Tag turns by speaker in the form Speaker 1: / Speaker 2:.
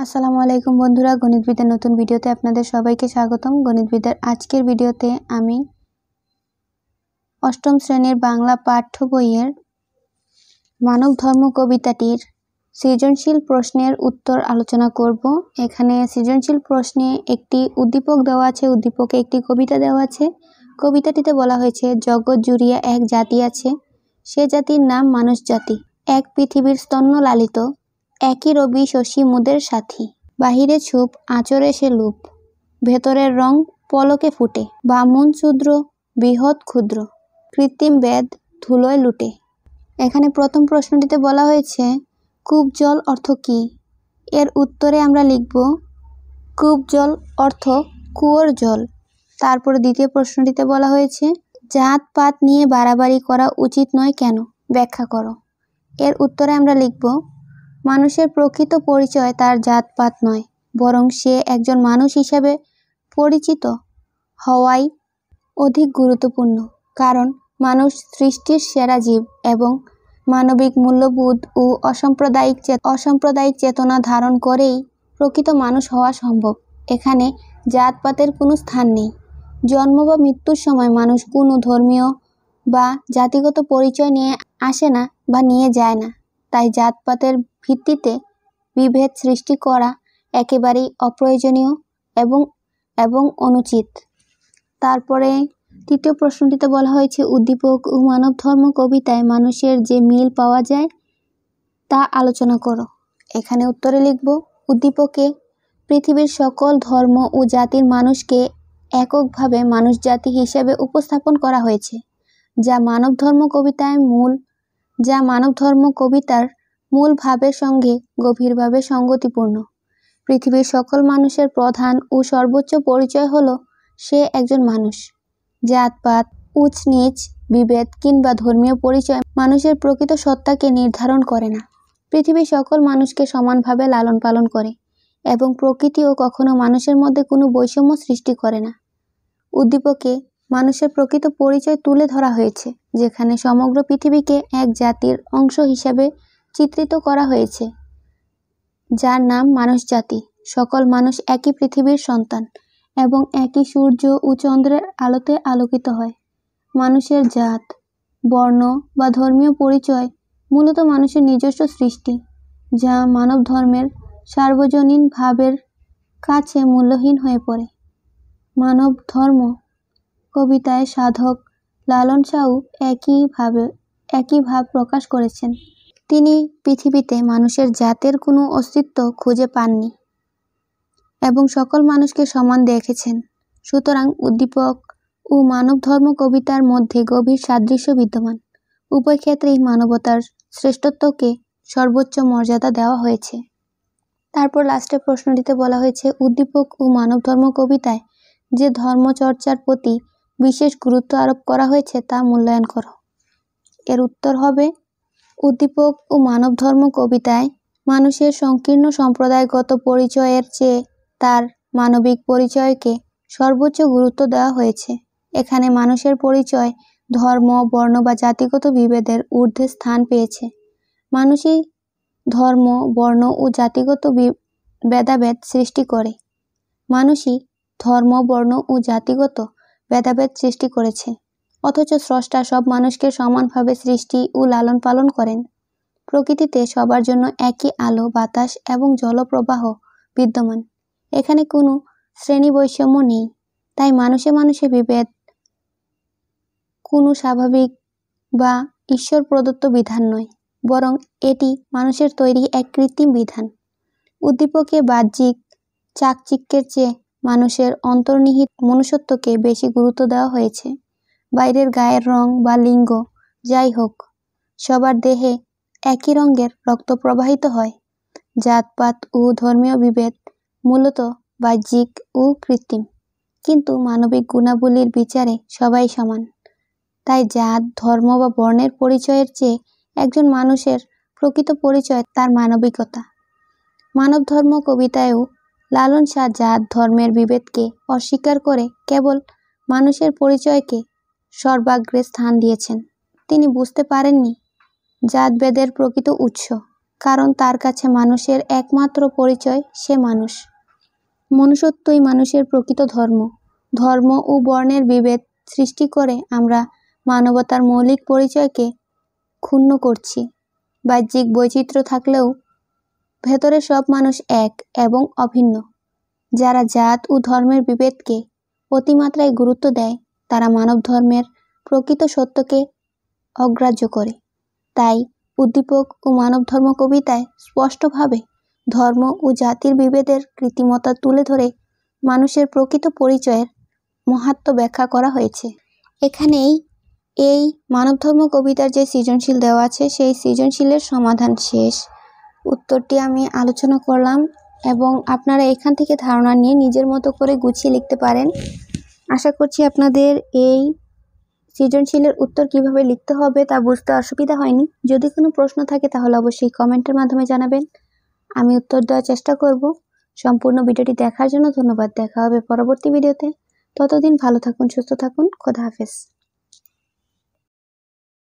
Speaker 1: আসসালামু আলাইকুম বন্ধুরা, গণিতবিদের নতুন ভিডিওতে আপনাদের সবাইকে স্বাগতম। গণিতবিদের আজকের ভিডিওতে আমি অষ্টম শ্রেণীর বাংলা পাঠ্য বইয়ের মানব ধর্ম কবিতাটির সৃজনশীল প্রশ্নের উত্তর আলোচনা করব। এখানে সৃজনশীল প্রশ্নে একটি উদ্দীপক দেওয়া আছে, উদ্দীপকে একটি কবিতা দেওয়া আছে। কবিতাটিতে বলা হয়েছে, জগৎ জুড়িয়া এক জাতি আছে, সে জাতির নাম মানুষ জাতি। এক পৃথিবীর স্তন্য লালিত, একই রবি শশী মুদের সাথী। বাহিরে ছুপ, আঁচড়ে সে লুপ, ভেতরের রং পলকে ফুটে। ব্রাহ্মণ শূদ্র বৃহৎ ক্ষুদ্র, কৃত্রিম বেদ ধুলোয় লুটে। এখানে প্রথম প্রশ্নটিতে বলা হয়েছে কূপ জল অর্থ কী? এর উত্তরে আমরা লিখব কূপ জল অর্থ কুয়োর জল। তারপরে দ্বিতীয় প্রশ্নটিতে বলা হয়েছে জাত পাত নিয়ে বাড়াবাড়ি করা উচিত নয় কেন? ব্যাখ্যা করো। এর উত্তরে আমরা লিখব মানুষের প্রকৃত পরিচয় তার জাতপাত নয়, বরং সে একজন মানুষ হিসাবে পরিচিত হওয়াই অধিক গুরুত্বপূর্ণ। কারণ মানুষ সৃষ্টির সেরা জীব এবং মানবিক মূল্যবোধ ও অসাম্প্রদায়িক চেতনা ধারণ করেই প্রকৃত মানুষ হওয়া সম্ভব। এখানে জাতপাতের কোনো স্থান নেই। জন্ম বা মৃত্যুর সময় মানুষ কোনো ধর্মীয় বা জাতিগত পরিচয় নিয়ে আসে না বা নিয়ে যায় না। তাই জাতপাতের ভিত্তিতে বিভেদ সৃষ্টি করা একেবারেই অপ্রয়োজনীয় এবং অনুচিত। তারপরে তৃতীয় প্রশ্নটিতে বলা হয়েছে উদ্দীপক ও মানব ধর্ম কবিতায় মানুষের যে মিল পাওয়া যায় তা আলোচনা করো। এখানে উত্তরে লিখব উদ্দীপকে পৃথিবীর সকল ধর্ম ও জাতির মানুষকে এককভাবে মানুষ জাতি হিসেবে উপস্থাপন করা হয়েছে, যা মানব ধর্ম কবিতার মূল ভাবের সঙ্গে গভীরভাবে সঙ্গতিপূর্ণ। পৃথিবীর সকল মানুষের প্রধান ও সর্বোচ্চ পরিচয় হলো সে একজন মানুষ। জাতপাত, উচ্চ নীচ, বিভেদ কিংবা ধর্মীয় পরিচয় মানুষের প্রকৃত সত্তাকে নির্ধারণ করে না। পৃথিবী সকল মানুষকে সমানভাবে লালন পালন করে এবং প্রকৃতিও কখনো মানুষের মধ্যে কোনো বৈষম্য সৃষ্টি করে না। উদ্দীপকে মানুষের প্রকৃত পরিচয় তুলে ধরা হয়েছে, যেখানে সমগ্র পৃথিবীকে এক জাতির অংশ হিসাবে চিত্রিত করা হয়েছে, যার নাম মানুষ জাতি। সকল মানুষ একই পৃথিবীর সন্তান এবং একই সূর্য ও চন্দ্রের আলোতে আলোকিত হয়। মানুষের জাত, বর্ণ বা ধর্মীয় পরিচয় মূলত মানুষের নিজস্ব সৃষ্টি, যা মানব ধর্মের সার্বজনীন ভাবের কাছে মূল্যহীন হয়ে পড়ে। মানব ধর্ম কবিতায় সাধক লালন সাউ একই ভাব প্রকাশ করেছেন। তিনি পৃথিবীতে মানুষের জাতের কোনো অস্তিত্ব খুঁজে পাননি এবং সকল মানুষকে সমান দেখেছেন। সুতরাং উদ্দীপক ও মানব ধর্ম কবিতার মধ্যে গভীর সাদৃশ্য বিদ্যমান। উভয় ক্ষেত্রেই মানবতার শ্রেষ্ঠত্বকে সর্বোচ্চ মর্যাদা দেওয়া হয়েছে। তারপর লাস্টের প্রশ্নটিতে বলা হয়েছে উদ্দীপক ও মানব ধর্ম কবিতায় যে ধর্মচর্চার প্রতি বিশেষ গুরুত্ব আরোপ করা হয়েছে তা মূল্যায়ন করো। এর উত্তর হবে উদ্দীপক ও মানব ধর্ম কবিতায় মানুষের সংকীর্ণ সম্প্রদায়গত পরিচয়ের চেয়ে তার মানবিক পরিচয়কে সর্বোচ্চ গুরুত্ব দেওয়া হয়েছে। এখানে মানুষের পরিচয় ধর্ম, বর্ণ বা জাতিগত বিভেদের ঊর্ধ্বে স্থান পেয়েছে। মানুষই ধর্ম, বর্ণ ও জাতিগত ভেদাভেদ সৃষ্টি করেছে, অথচ স্রষ্টা সব মানুষকে সমানভাবে সৃষ্টি ও লালন পালন করেন। প্রকৃতিতে সবার জন্য একই আলো, বাতাস এবং জলপ্রবাহ বিদ্যমান। এখানে কোনো শ্রেণী বৈষম্য নেই। তাই মানুষে মানুষে বিভেদ কোনো স্বাভাবিক বা ঈশ্বর প্রদত্ত বিধান নয়, বরং এটি মানুষের তৈরি এক কৃত্রিম বিধান। উদ্দীপকে বাহ্যিক চাকচিক্যের চেয়ে মানুষের অন্তর্নিহিত মনুষ্যত্বকে বেশি গুরুত্ব দেওয়া হয়েছে। বাইরের গায়ের রং বা লিঙ্গ যাই হোক, সবার দেহে একই রঙের রক্ত প্রবাহিত হয়। জাতপাত ও ধর্মীয় বিভেদ মূলত বাহ্যিক ও কৃত্রিম, কিন্তু মানবিক গুণাবলীর বিচারে সবাই সমান। তাই জাত, ধর্ম বা বর্ণের পরিচয়ের চেয়ে একজন মানুষের প্রকৃত পরিচয় তার মানবিকতা। মানব ধর্ম কবিতায়ও লালন শাহ জাত ধর্মের বিভেদকে অস্বীকার করে কেবল মানুষের পরিচয়কে সর্বাগ্রে স্থান দিয়েছেন। তিনি বুঝতে পারেননি জাতভেদের প্রকৃত উৎস। কারণ তার কাছে মানুষের একমাত্র পরিচয় সে মানুষ। মনুষ্যত্বই মানুষের প্রকৃত ধর্ম। ধর্ম ও বর্ণের বিভেদ সৃষ্টি করে আমরা মানবতার মৌলিক পরিচয়কে ক্ষুণ্ণ করছি। বাহ্যিক বৈচিত্র্য থাকলেও ভেতরে সব মানুষ এক এবং অভিন্ন। যারা জাত ও ধর্মের বিভেদকে অতিমাত্রায় গুরুত্ব দেয় তারা মানব ধর্মের প্রকৃত সত্যকে অগ্রাহ্য করে। তাই উদ্দীপক ও মানব ধর্ম কবিতায় স্পষ্টভাবে ধর্ম ও জাতির বিভেদের কৃত্রিমতা তুলে ধরে মানুষের প্রকৃত পরিচয়ের মাহাত্ম্য ব্যাখ্যা করা হয়েছে। এখানেই এই মানব ধর্ম কবিতার যে সৃজনশীল দেওয়া আছে সেই সৃজনশীলের সমাধান শেষ। উত্তরটি আমি আলোচনা করলাম এবং আপনারা এখান থেকে ধারণা নিয়ে নিজের মতো করে গুছিয়ে লিখতে পারেন। আশা করছি আপনাদের এই সৃজনশীলের উত্তর কিভাবে লিখতে হবে তা বুঝতে অসুবিধা হয়নি। যদি কোনো প্রশ্ন থাকে তাহলে অবশ্যই কমেন্টের মাধ্যমে জানাবেন, আমি উত্তর দেওয়ার চেষ্টা করব। সম্পূর্ণ ভিডিওটি দেখার জন্য ধন্যবাদ। দেখা হবে পরবর্তী ভিডিওতে। ততদিন ভালো থাকুন, সুস্থ থাকুন। খোদা হাফেজ।